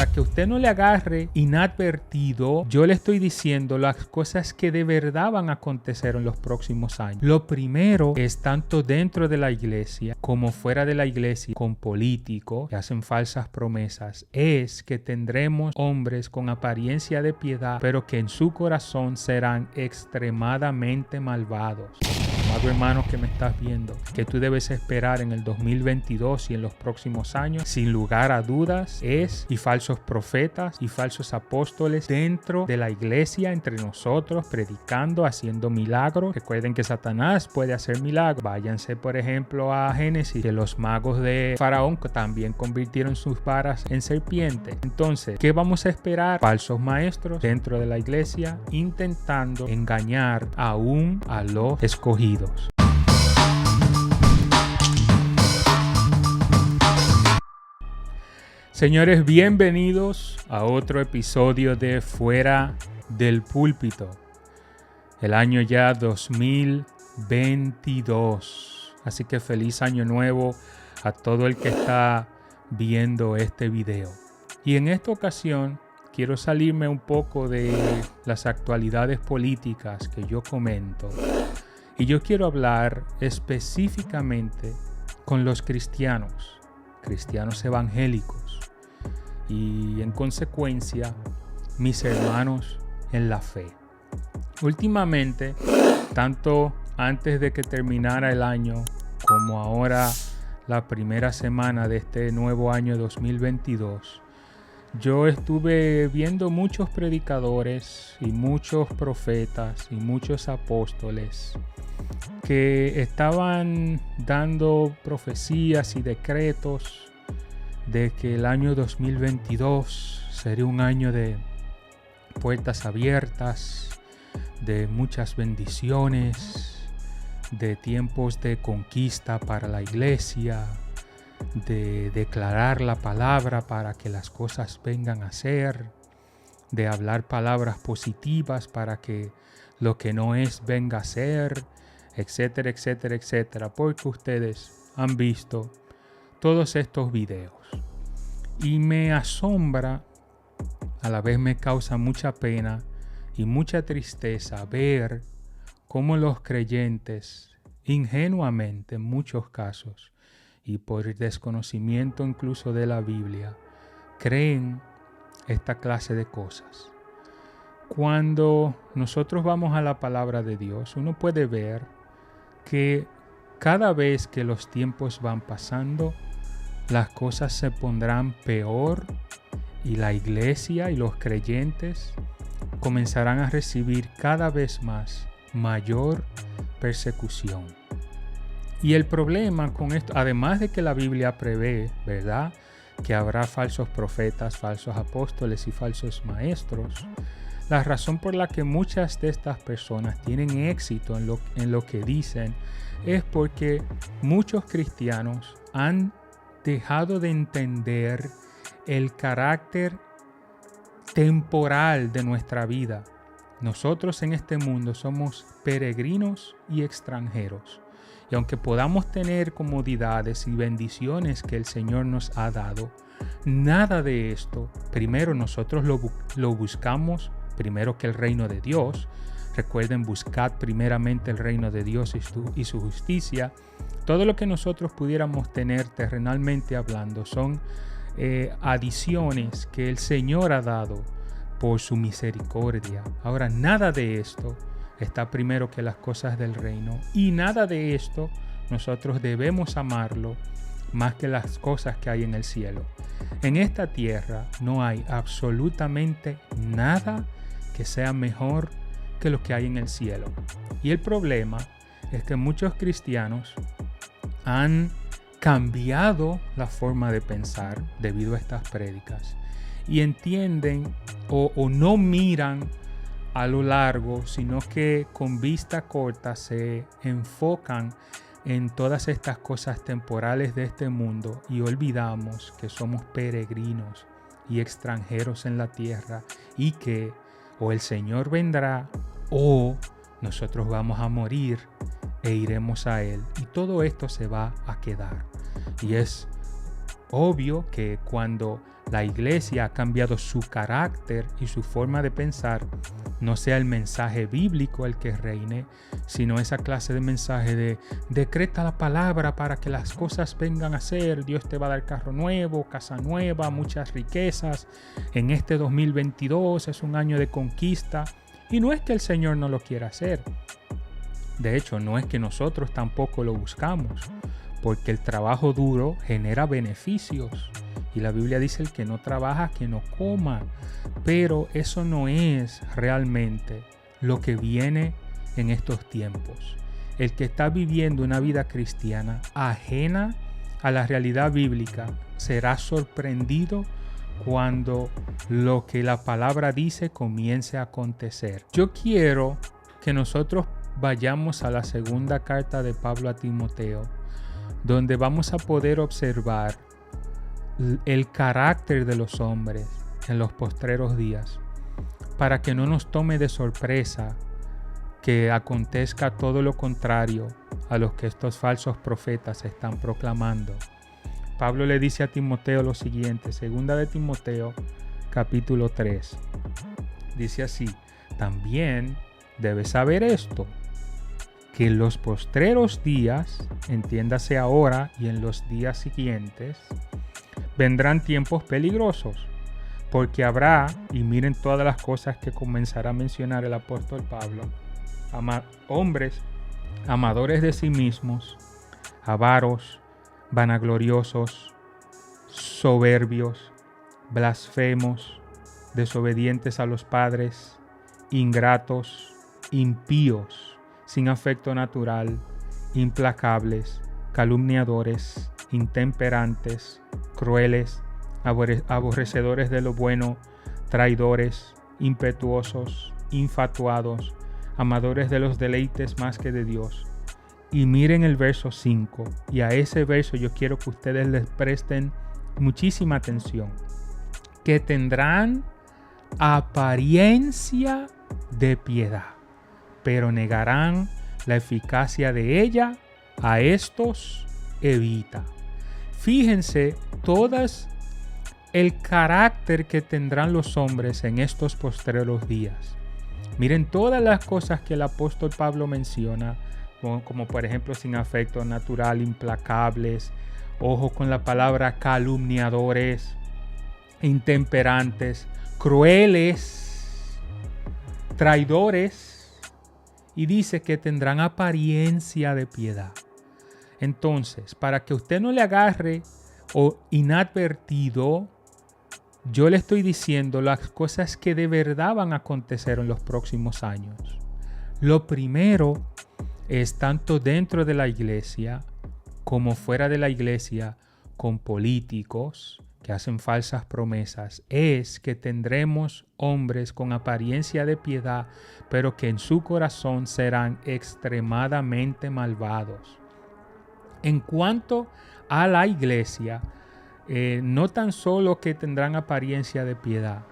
para que usted no le agarre inadvertido, yo le estoy diciendo las cosas que de verdad van a acontecer en los próximos años. Lo primero es tanto dentro de la iglesia como fuera de la iglesia, con políticos que hacen falsas promesas, es que tendremos hombres con apariencia de piedad, pero que en su corazón serán extremadamente malvados. Amado hermano que me estás viendo, que tú debes esperar en el 2022 y en los próximos años, sin lugar a dudas, y falsos profetas y falsos apóstoles dentro de la iglesia, entre nosotros, predicando, haciendo milagros. Recuerden que Satanás puede hacer milagros. Váyanse, por ejemplo, a Génesis, que los magos de Faraón también convirtieron sus varas en serpientes. Entonces, ¿qué vamos a esperar? Falsos maestros dentro de la iglesia, intentando engañar aún a los escogidos. Señores, bienvenidos a otro episodio de Fuera del Púlpito. El año ya 2022. Así que feliz año nuevo a todo el que está viendo este video. Y en esta ocasión quiero salirme un poco de las actualidades políticas que yo comento. Y yo quiero hablar específicamente con los cristianos evangélicos y en consecuencia mis hermanos en la fe. Últimamente, tanto antes de que terminara el año como ahora la primera semana de este nuevo año 2022, yo estuve viendo muchos predicadores y muchos profetas y muchos apóstoles que estaban dando profecías y decretos de que el año 2022 sería un año de puertas abiertas, de muchas bendiciones, de tiempos de conquista para la iglesia, de declarar la palabra para que las cosas vengan a ser, de hablar palabras positivas para que lo que no es venga a ser, etcétera, etcétera, etcétera, porque ustedes han visto todos estos videos. Y me asombra, a la vez me causa mucha pena y mucha tristeza ver cómo los creyentes, ingenuamente en muchos casos, y por desconocimiento incluso de la Biblia, creen esta clase de cosas. Cuando nosotros vamos a la palabra de Dios, uno puede ver que cada vez que los tiempos van pasando, las cosas se pondrán peor y la iglesia y los creyentes comenzarán a recibir cada vez más mayor persecución. Y el problema con esto, además de que la Biblia prevé, ¿verdad?, que habrá falsos profetas, falsos apóstoles y falsos maestros, la razón por la que muchas de estas personas tienen éxito en lo que dicen es porque muchos cristianos han dejado de entender el carácter temporal de nuestra vida. Nosotros en este mundo somos peregrinos y extranjeros. Y aunque podamos tener comodidades y bendiciones que el Señor nos ha dado, nada de esto, primero nosotros lo buscamos, primero que el reino de Dios. Recuerden, buscad primeramente el reino de Dios y su justicia. Todo lo que nosotros pudiéramos tener terrenalmente hablando son adiciones que el Señor ha dado por su misericordia. Ahora, nada de esto está primero que las cosas del reino, y nada de esto nosotros debemos amarlo más que las cosas que hay en el cielo. En esta tierra no hay absolutamente nada que sea mejor que lo que hay en el cielo. Y el problema es que muchos cristianos han cambiado la forma de pensar debido a estas prédicas y entienden o no miran a lo largo, sino que con vista corta se enfocan en todas estas cosas temporales de este mundo y olvidamos que somos peregrinos y extranjeros en la tierra y que o el Señor vendrá o nosotros vamos a morir e iremos a Él, y todo esto se va a quedar. Y es obvio que cuando la iglesia ha cambiado su carácter y su forma de pensar, no sea el mensaje bíblico el que reine, sino esa clase de mensaje de decreta la palabra para que las cosas vengan a ser. Dios te va a dar carro nuevo, casa nueva, muchas riquezas. En este 2022 es un año de conquista. Y no es que el Señor no lo quiera hacer. De hecho, no es que nosotros tampoco lo buscamos, porque el trabajo duro genera beneficios. Y la Biblia dice: el que no trabaja, que no coma. Pero eso no es realmente lo que viene en estos tiempos. El que está viviendo una vida cristiana ajena a la realidad bíblica será sorprendido cuando lo que la palabra dice comience a acontecer. Yo quiero que nosotros vayamos a la segunda carta de Pablo a Timoteo, donde vamos a poder observar el carácter de los hombres en los postreros días, para que no nos tome de sorpresa que acontezca todo lo contrario a lo que estos falsos profetas están proclamando. Pablo le dice a Timoteo lo siguiente, segunda de Timoteo, capítulo 3. Dice así: también debes saber esto, que en los postreros días, entiéndase ahora y en los días siguientes, vendrán tiempos peligrosos, porque habrá, y miren todas las cosas que comenzará a mencionar el apóstol Pablo, hombres amadores de sí mismos, avaros, vanagloriosos, soberbios, blasfemos, desobedientes a los padres, ingratos, impíos, sin afecto natural, implacables, calumniadores, intemperantes, crueles, aborrecedores de lo bueno, traidores, impetuosos, infatuados, amadores de los deleites más que de Dios. Y miren el verso 5, y a ese verso yo quiero que ustedes les presten muchísima atención. Que tendrán apariencia de piedad, pero negarán la eficacia de ella. A estos evita. Fíjense todas el carácter que tendrán los hombres en estos postreros días. Miren todas las cosas que el apóstol Pablo menciona, como por ejemplo sin afecto natural, implacables, ojo con la palabra, calumniadores, intemperantes, crueles, traidores, y dice que tendrán apariencia de piedad. Entonces, para que usted no le agarre o inadvertido, yo le estoy diciendo las cosas que de verdad van a acontecer en los próximos años. Lo primero es, tanto dentro de la iglesia como fuera de la iglesia, con políticos que hacen falsas promesas, es que tendremos hombres con apariencia de piedad, pero que en su corazón serán extremadamente malvados. En cuanto a la iglesia, no tan solo que tendrán apariencia de piedad.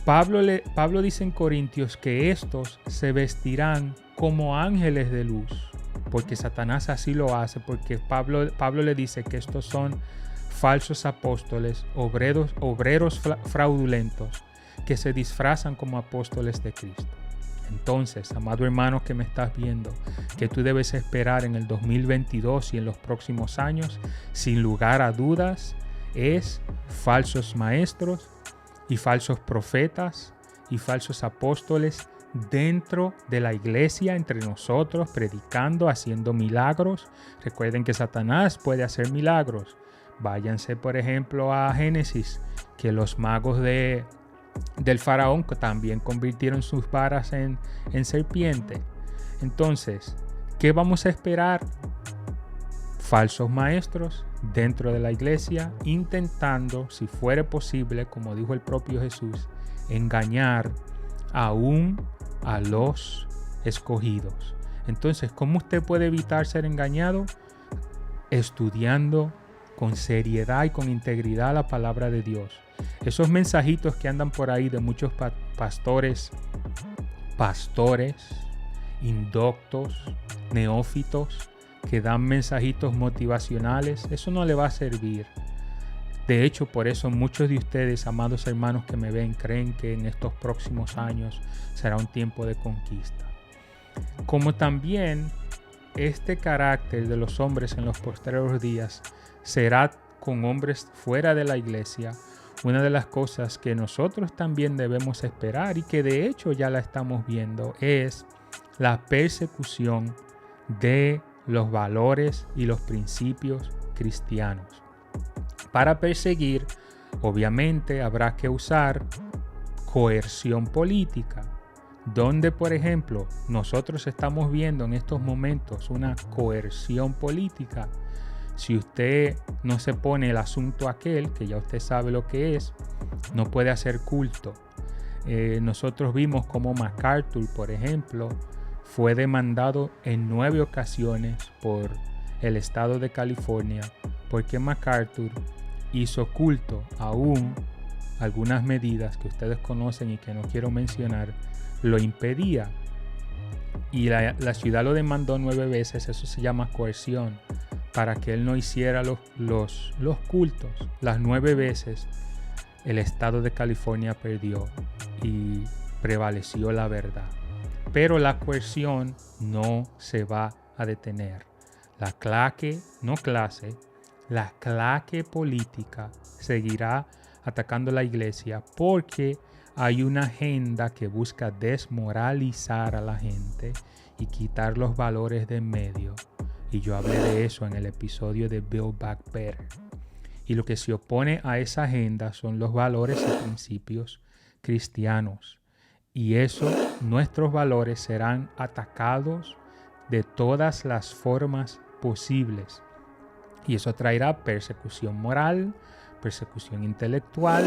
Pablo dice en Corintios que estos se vestirán como ángeles de luz, porque Satanás así lo hace, porque Pablo le dice que estos son falsos apóstoles, obreros fraudulentos, que se disfrazan como apóstoles de Cristo. Entonces, amado hermano que me estás viendo, que tú debes esperar en el 2022 y en los próximos años, sin lugar a dudas, es falsos maestros y falsos profetas y falsos apóstoles dentro de la iglesia, entre nosotros, predicando, haciendo milagros. Recuerden que Satanás puede hacer milagros. Váyanse, por ejemplo, a Génesis, que los magos del faraón también convirtieron sus varas en serpiente. Entonces, ¿qué vamos a esperar? Falsos maestros dentro de la iglesia, intentando, si fuere posible, como dijo el propio Jesús, engañar aún a los escogidos. Entonces, ¿cómo usted puede evitar ser engañado? Estudiando con seriedad y con integridad la palabra de Dios. Esos mensajitos que andan por ahí de muchos pastores, indoctos, neófitos, que dan mensajitos motivacionales, eso no le va a servir. De hecho, por eso muchos de ustedes, amados hermanos que me ven, creen que en estos próximos años será un tiempo de conquista. Como también este carácter de los hombres en los postreros días será con hombres fuera de la iglesia, una de las cosas que nosotros también debemos esperar y que de hecho ya la estamos viendo es la persecución de los valores y los principios cristianos. Para perseguir, obviamente, habrá que usar coerción política, donde, por ejemplo, nosotros estamos viendo en estos momentos una coerción política. Si usted no se pone el asunto aquel, que ya usted sabe lo que es, no puede hacer culto. Nosotros vimos cómo MacArthur, por ejemplo, fue demandado en 9 ocasiones por el estado de California porque MacArthur hizo culto, aún algunas medidas que ustedes conocen y que no quiero mencionar, lo impedía. Y la ciudad lo demandó 9 veces, eso se llama coerción, para que él no hiciera los cultos. Las 9 veces el estado de California perdió y prevaleció la verdad. Pero la coerción no se va a detener. La claque política seguirá atacando la iglesia porque hay una agenda que busca desmoralizar a la gente y quitar los valores de en medio. Y yo hablé de eso en el episodio de Build Back Better. Y lo que se opone a esa agenda son los valores y principios cristianos. Y eso, nuestros valores serán atacados de todas las formas posibles. Y eso traerá persecución moral, persecución intelectual,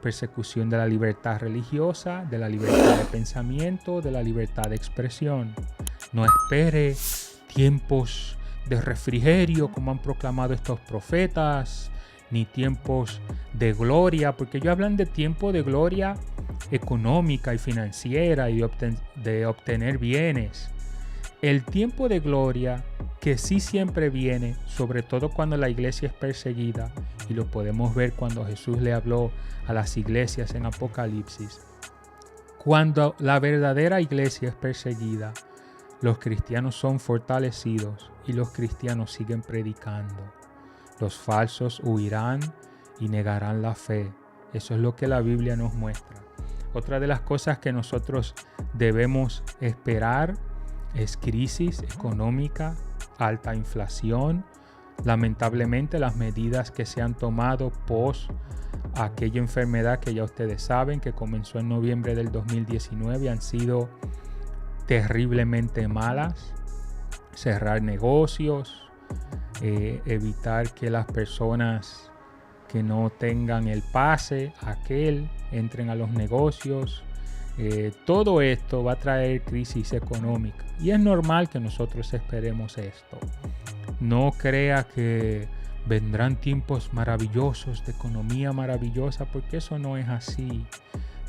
persecución de la libertad religiosa, de la libertad de pensamiento, de la libertad de expresión. No espere tiempos de refrigerio como han proclamado estos profetas, ni tiempos de gloria, porque ellos hablan de tiempo de gloria económica y financiera y de obtener bienes. El tiempo de gloria que sí siempre viene, sobre todo cuando la iglesia es perseguida, y lo podemos ver cuando Jesús le habló a las iglesias en Apocalipsis. Cuando la verdadera iglesia es perseguida, los cristianos son fortalecidos y los cristianos siguen predicando. Los falsos huirán y negarán la fe. Eso es lo que la Biblia nos muestra. Otra de las cosas que nosotros debemos esperar es crisis económica, alta inflación. Lamentablemente las medidas que se han tomado post aquella enfermedad que ya ustedes saben que comenzó en noviembre del 2019 han sido terriblemente malas. Cerrar negocios, evitar que las personas que no tengan el pase aquel entren a los negocios. Todo esto va a traer crisis económica y es normal que nosotros esperemos esto. No crea que vendrán tiempos maravillosos de economía maravillosa, porque eso no es así.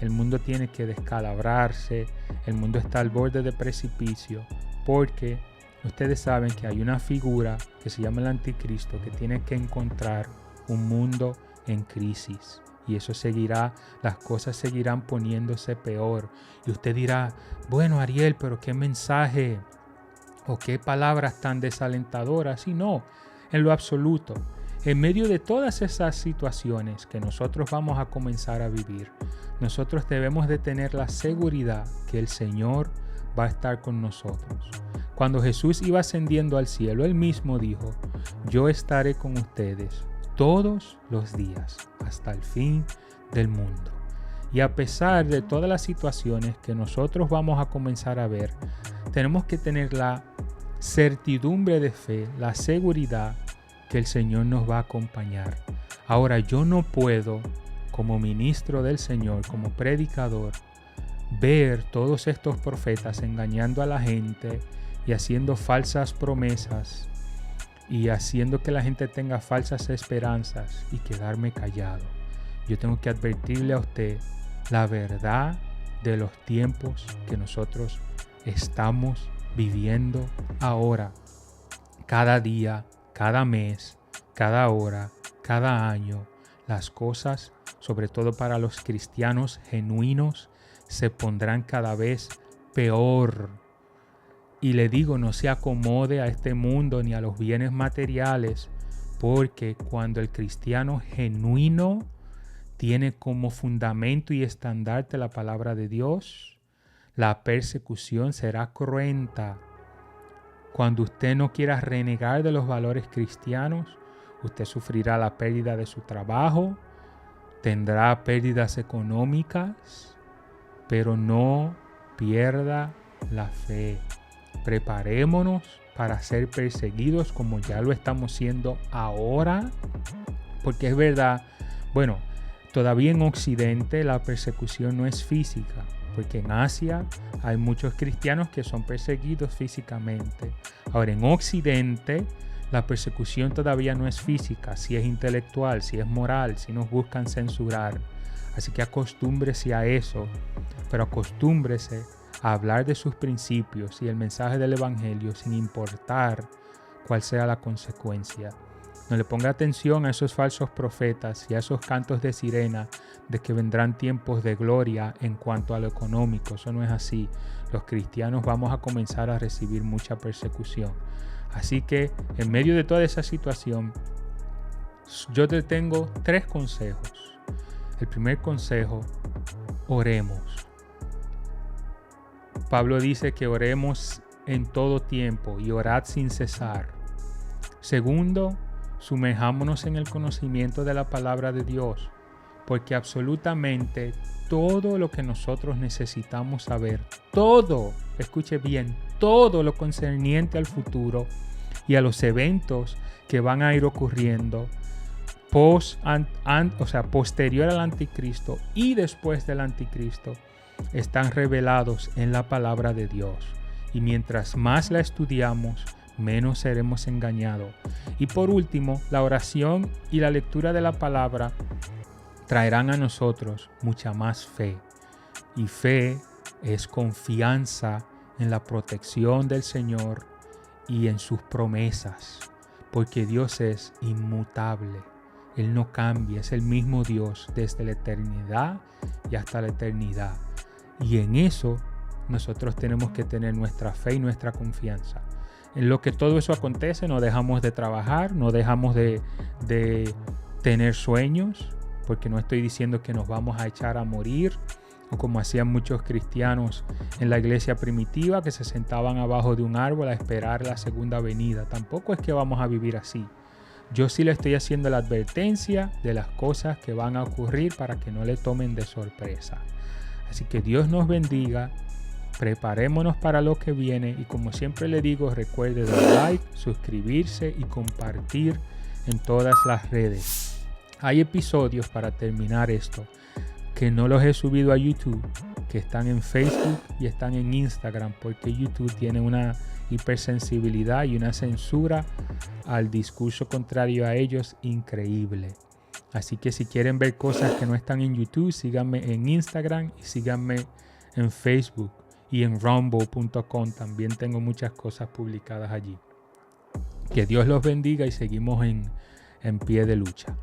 El mundo tiene que descalabrarse, el mundo está al borde de precipicio, porque ustedes saben que hay una figura que se llama el anticristo que tiene que encontrar un mundo en crisis. Y eso seguirá, las cosas seguirán poniéndose peor. Y usted dirá, bueno Ariel, pero qué mensaje o qué palabras tan desalentadoras. Y no, en lo absoluto. En medio de todas esas situaciones que nosotros vamos a comenzar a vivir, nosotros debemos de tener la seguridad que el Señor va a estar con nosotros. Cuando Jesús iba ascendiendo al cielo, Él mismo dijo, yo estaré con ustedes todos los días hasta el fin del mundo. Y a pesar de todas las situaciones que nosotros vamos a comenzar a ver, tenemos que tener la certidumbre de fe, la seguridad que el Señor nos va a acompañar. Ahora, yo no puedo, como ministro del Señor, como predicador, ver todos estos profetas engañando a la gente y haciendo falsas promesas y haciendo que la gente tenga falsas esperanzas y quedarme callado. Yo tengo que advertirle a usted la verdad de los tiempos que nosotros estamos viviendo ahora. cada día, cada mes, cada hora, cada año, las cosas, sobre todo para los cristianos genuinos, se pondrán cada vez peor. Y le digo, no se acomode a este mundo ni a los bienes materiales, porque cuando el cristiano genuino tiene como fundamento y estandarte la palabra de Dios, la persecución será cruenta. Cuando usted no quiera renegar de los valores cristianos, usted sufrirá la pérdida de su trabajo, tendrá pérdidas económicas, pero no pierda la fe. Preparémonos para ser perseguidos como ya lo estamos siendo ahora, porque es verdad, bueno, todavía en Occidente la persecución no es física, porque en Asia hay muchos cristianos que son perseguidos físicamente. Ahora en Occidente la persecución todavía no es física, si es intelectual, si es moral, si nos buscan censurar. Así que acostúmbrese a eso, pero acostúmbrese a hablar de sus principios y el mensaje del evangelio sin importar cuál sea la consecuencia. No le ponga atención a esos falsos profetas y a esos cantos de sirena de que vendrán tiempos de gloria en cuanto a lo económico. Eso no es así. Los cristianos vamos a comenzar a recibir mucha persecución. Así que en medio de toda esa situación, yo te tengo 3 consejos. El primer consejo, oremos. Pablo dice que oremos en todo tiempo y orad sin cesar. Segundo, sumerjámonos en el conocimiento de la palabra de Dios, porque absolutamente todo lo que nosotros necesitamos saber, todo, escuche bien, todo lo concerniente al futuro y a los eventos que van a ir ocurriendo posterior al anticristo y después del anticristo, están revelados en la palabra de Dios. Y mientras más la estudiamos, menos seremos engañados. Y por último, la oración y la lectura de la palabra traerán a nosotros mucha más fe. Y fe es confianza en la protección del Señor y en sus promesas, porque Dios es inmutable. Él no cambia, es el mismo Dios desde la eternidad y hasta la eternidad. Y en eso nosotros tenemos que tener nuestra fe y nuestra confianza. En lo que todo eso acontece, no dejamos de trabajar, no dejamos de tener sueños, porque no estoy diciendo que nos vamos a echar a morir, o como hacían muchos cristianos en la iglesia primitiva, que se sentaban abajo de un árbol a esperar la segunda venida. Tampoco es que vamos a vivir así. Yo sí le estoy haciendo la advertencia de las cosas que van a ocurrir para que no le tomen de sorpresa. Así que Dios nos bendiga, preparémonos para lo que viene y como siempre le digo, recuerde dar like, suscribirse y compartir en todas las redes. Hay episodios para terminar esto que no los he subido a YouTube, que están en Facebook y están en Instagram, porque YouTube tiene una hipersensibilidad y una censura al discurso contrario a ellos increíble. Así que si quieren ver cosas que no están en YouTube, síganme en Instagram y síganme en Facebook y en rumble.com. También tengo muchas cosas publicadas allí. Que Dios los bendiga y seguimos en pie de lucha.